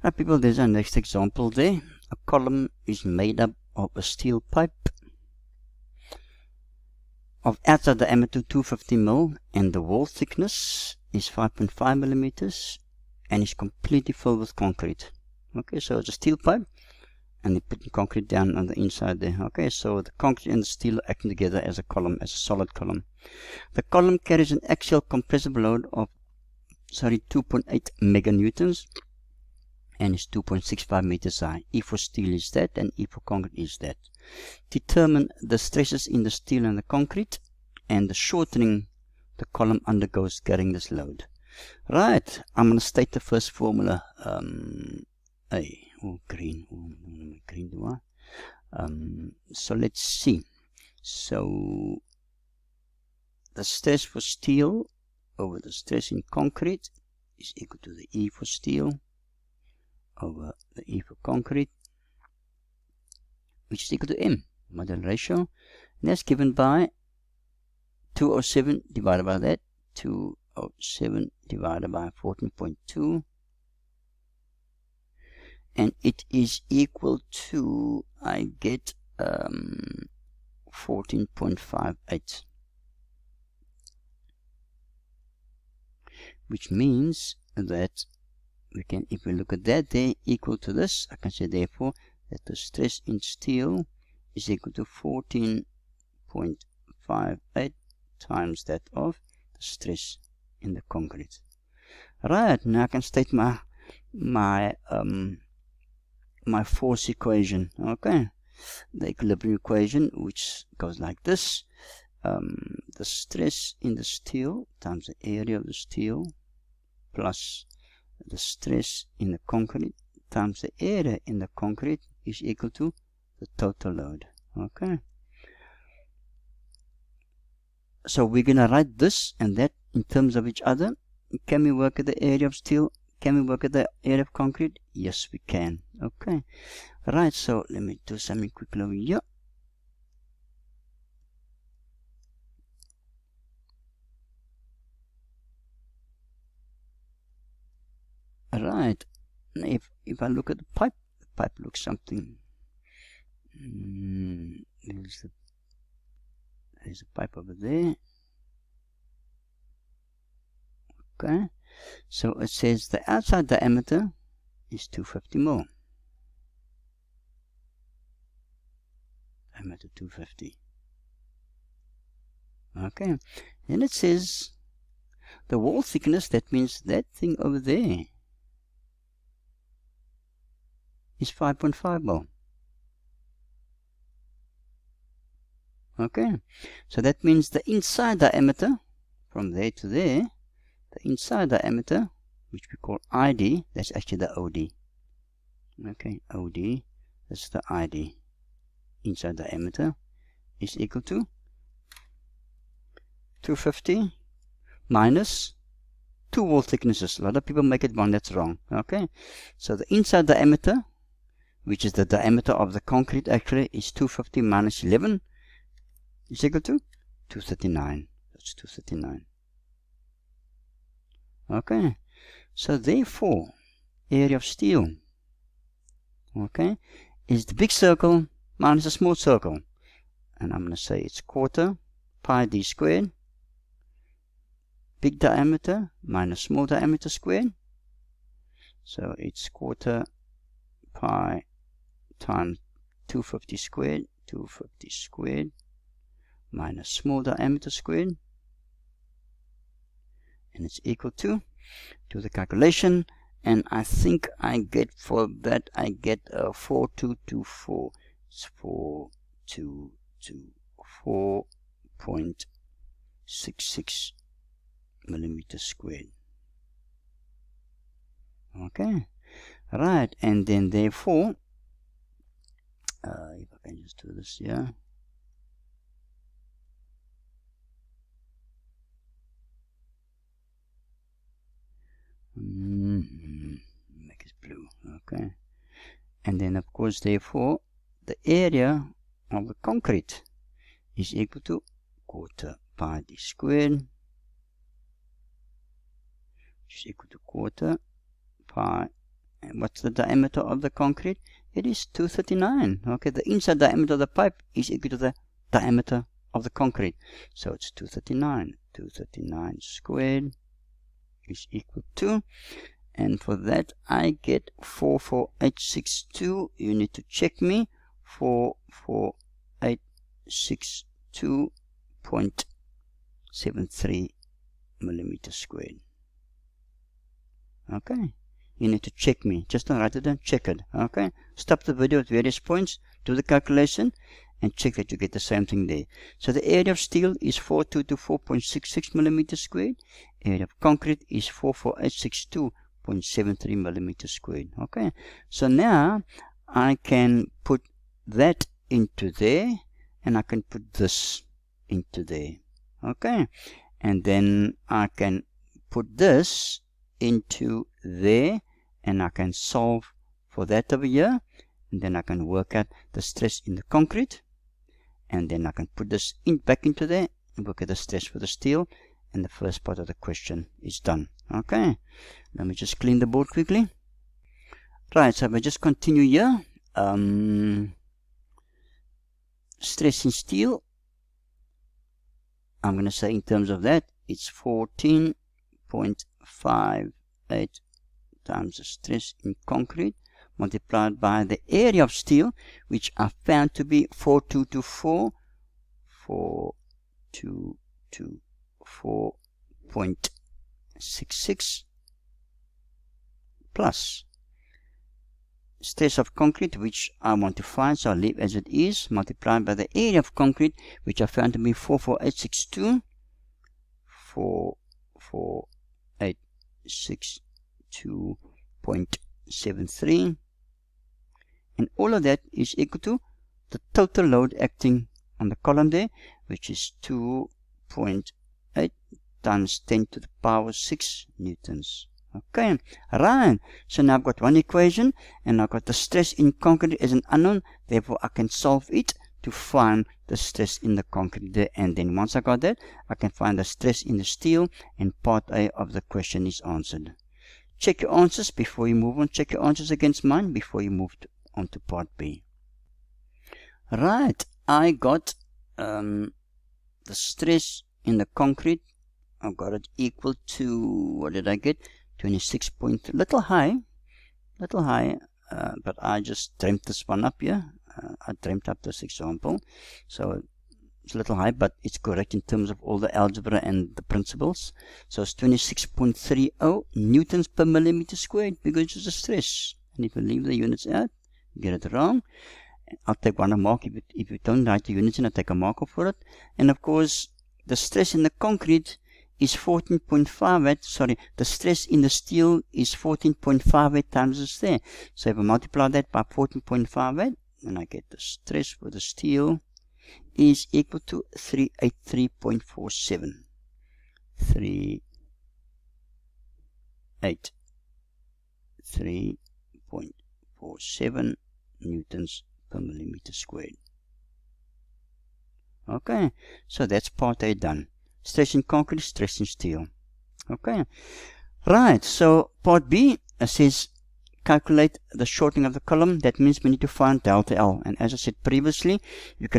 Right, people, there's our next example there. A column is made up of a steel pipe of outside diameter 250 mm and the wall thickness is 5.5 millimeters and is completely filled with concrete. Okay, so it's a steel pipe and they put concrete down on the inside there. Okay, so the concrete and the steel are acting together as a column, as a solid column. The column carries an axial compressive load of 2.8 meganewtons and is 2.65 meters high. E for steel is that, and E for concrete is that. Determine the stresses in the steel and the concrete, and the shortening the column undergoes carrying this load. Right, I'm going to state the first formula. Green do I? So let's see. So the stress for steel over the stress in concrete is equal to the E for steel over the E for concrete, which is equal to M, model ratio. And that's given by 207 divided by that, 207 divided by 14.2, and it is equal to, I get 14.58, which means that we can, if we look at that there, equal to this, I can say therefore that the stress in steel is equal to 14.58 times that of the stress in the concrete. Right, now I can state my force equation. Okay, the equilibrium equation, which goes like this: the stress in the steel times the area of the steel plus the stress in the concrete times the area in the concrete is equal to the total load. Okay, so we're going to write this and that in terms of each other. Can we work at the area of steel? Can we work at the area of concrete? Yes, we can. Okay, right, so let me do something quickly over here. Right, if I look at the pipe looks something. There's a pipe over there. Okay, so it says the outside diameter is 250 mm. Diameter 250. Okay, then it says the wall thickness, that means that thing over there, is 5.5 mm. Okay, so that means the inside diameter from there to there, the inside diameter, which we call ID, that's actually the OD. Okay, OD, that's the ID. Inside diameter is equal to 250 minus 2 wall thicknesses. A lot of people make it one, that's wrong. Okay, so the inside diameter, which is the diameter of the concrete actually, is 250 minus 11 is equal to 239. That's 239. Okay, so therefore area of steel, okay, is the big circle minus a small circle, and I'm going to say it's quarter pi d squared, big diameter minus small diameter squared, so it's quarter pi times 250 squared minus small diameter squared, and it's equal to, do the calculation, and I think I get for that, I get 4224. It's 4224.66 millimeters squared. Okay, right, and then therefore, if I can just do this here. Make it blue. Okay, and then of course therefore the area of the concrete is equal to quarter pi d squared, which is equal to quarter pi what's the diameter of the concrete? It is 239. Okay, the inside diameter of the pipe is equal to the diameter of the concrete. So it's 239. 239 squared is equal to, and for that I get 44862. You need to check me. 44862.73 millimeters squared. Okay, you need to check me. Just don't write it down, check it. Okay, stop the video at various points, do the calculation, and check that you get the same thing there. So the area of steel is 4224.66 millimeters squared. Area of concrete is 44862.73 millimeters squared. Okay, so now I can put that into there, and I can put this into there. Okay, and then I can put this into there, and I can solve for that over here, and then I can work out the stress in the concrete, and then I can put this back into there and work out the stress for the steel, and the first part of the question is done. Okay, let me just clean the board quickly. Right, so if I just continue here, stress in steel, I'm going to say in terms of that, it's 14.58 times the stress in concrete multiplied by the area of steel, which I found to be 4224.66 plus stress of concrete, which I want to find, so I'll leave as it is, multiplied by the area of concrete, which I found to be 44862. 44862.73, and all of that is equal to the total load acting on the column there, which is 2.8 times 10 to the power 6 newtons. Okay, right, so now I've got one equation, and I've got the stress in concrete as an unknown, therefore I can solve it to find the stress in the concrete there, and then once I got that, I can find the stress in the steel, and part A of the question is answered. Check your answers before you move on. Check your answers against mine before you move on to part B. Right, I got the stress in the concrete. I've got it equal to, what did I get? 26 point, little high, but I just dreamt this one up here. I dreamt up this example, so it's a little high, but it's correct in terms of all the algebra and the principles. So it's 26.30 newtons per millimeter squared, because it's a stress. And if you leave the units out, you get it wrong. I'll take one mark. If you don't write the units in, I'll take a marker for it. And of course, the stress in the concrete is 14.58, sorry, the stress in the steel is 14.58 times this there. So if I multiply that by 14.58, and I get the stress for the steel is equal to 383.47. 383.47 newtons per millimeter squared. Okay, so that's part A done. Stress in concrete, stress in steel. Okay, right, so part B says calculate the shortening of the column. That means we need to find delta L, and as I said previously, you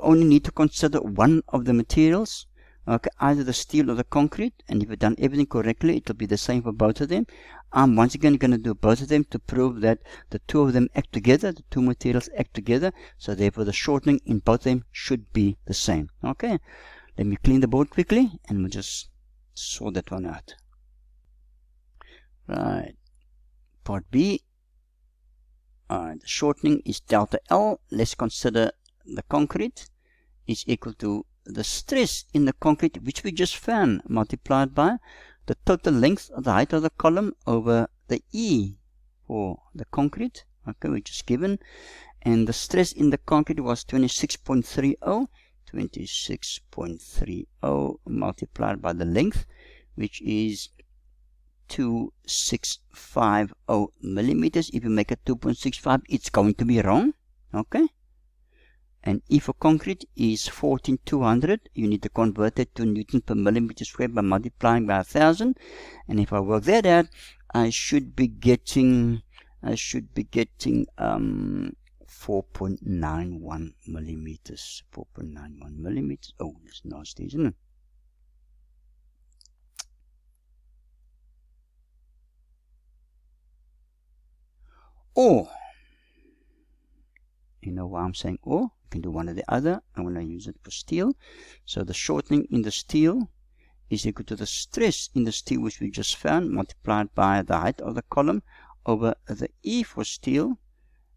only need to consider one of the materials, okay, either the steel or the concrete, and if you've done everything correctly, it will be the same for both of them. I'm once again going to do both of them to prove that the two of them act together, the two materials act together, so therefore the shortening in both of them should be the same. Okay, let me clean the board quickly, and we'll just sort that one out. Right, part B, the shortening is delta L. Let's consider the concrete is equal to the stress in the concrete, which we just found, multiplied by the total length of the height of the column over the E for the concrete, okay, which is given, and the stress in the concrete was 26.30, 26.30 multiplied by the length, which is 2650 millimeters. If you make it 2.65, it's going to be wrong, okay. And E for concrete is 14,200. You need to convert it to Newton per millimeter squared by multiplying by 1,000. And if I work that out, I should be getting 4.91 millimeters. 4.91 millimeters. Oh, that's nasty, isn't it? Or, you know why I'm saying or? You can do one or the other. I'm going to use it for steel. So the shortening in the steel is equal to the stress in the steel, which we just found, multiplied by the height of the column over the E for steel.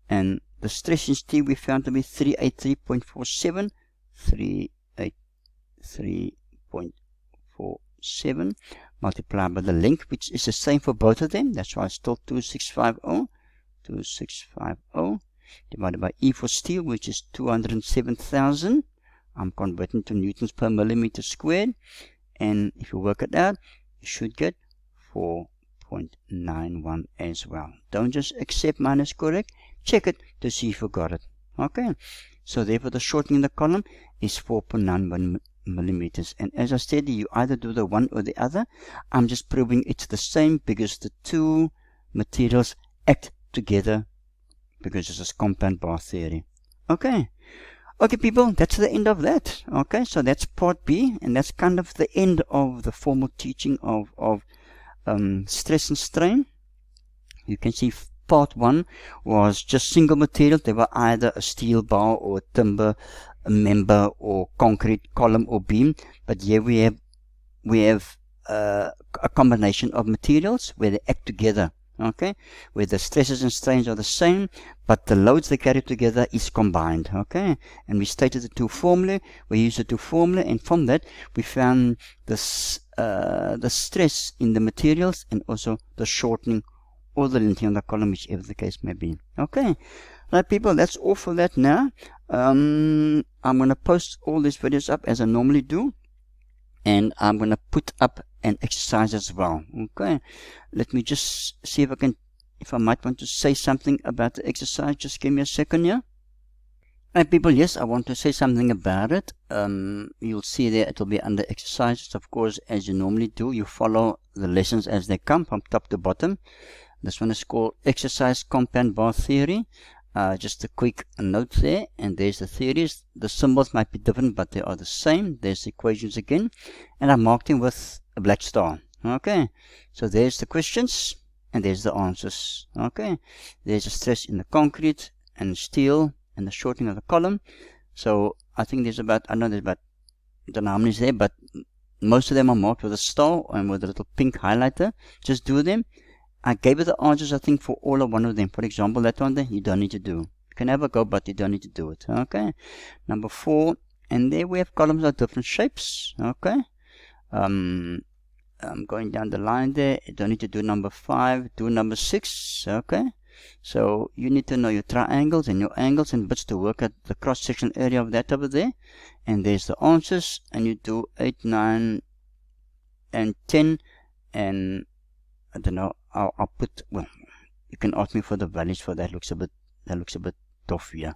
And the stress in steel we found to be 383.47. 383.47 multiplied by the length, which is the same for both of them. That's why it's still 2650. 2650 divided by E for steel, which is 207,000. I'm converting to newtons per millimeter squared. And if you work it out, you should get 4.91 as well. Don't just accept mine is correct. Check it to see if you got it. Okay. So therefore the shortening in the column is 4.91 millimeters. And as I said, you either do the one or the other. I'm just proving it's the same because the two materials act together because this is compound bar theory. Okay. Okay, people, that's the end of that. Okay, so that's part B, and that's kind of the end of the formal teaching of stress and strain. You can see part 1 was just single material. They were either a steel bar or a timber member or concrete column or beam. But here we have a combination of materials where they act together. Okay, where the stresses and strains are the same, but the loads they carry together is combined. Okay, and we stated the two formulae. We used the two formulae, and from that we found the stress in the materials and also the shortening or the lengthening of the column, whichever the case may be. Okay, right, people, that's all for that now. I'm going to post all these videos up as I normally do, and I'm going to put up an exercise as well. Okay, let me just see if I might want to say something about the exercise. Just give me a second here. Right, people, yes, I want to say something about it. You'll see there it will be under exercises. Of course, as you normally do, you follow the lessons as they come from top to bottom. This one is called Exercise Compound Bar Theory. Just a quick note there, and there's the theories. The symbols might be different, but they are the same. There's the equations again, and I marked them with a black star. Okay, so there's the questions, and there's the answers. Okay, there's a stress in the concrete and steel and the shortening of the column. So I think there's about, I don't know how many is there, but most of them are marked with a star and with a little pink highlighter. Just do them. I gave you the answers, I think, for all of one of them. For example, that one there, you don't need to do. You can have a go, but you don't need to do it. Okay. Number 4, and there we have columns of different shapes. Okay. I'm going down the line there. You don't need to do number 5. Do number 6. Okay. So you need to know your triangles and your angles and bits to work at the cross-section area of that over there. And there's the answers. And you do 8, 9, and 10, and I don't know. I'll put, well, you can ask me for the values for that. Looks a bit tough here.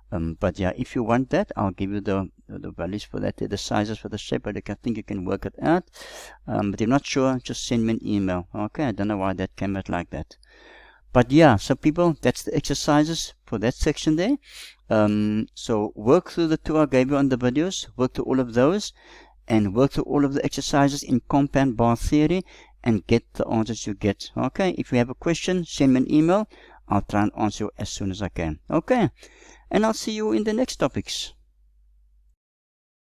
But yeah, if you want that, I'll give you the values for that, the sizes for the shape, but I think you can work it out. But if you're not sure, just send me an email. Okay, I don't know why that came out like that. But yeah, so people, that's the exercises for that section there. So work through the two I gave you on the videos, work through all of those, and work through all of the exercises in compound bar theory, and get the answers you get. Okay, if you have a question, send me an email. I'll try and answer you as soon as I can. Okay, and I'll see you in the next topics.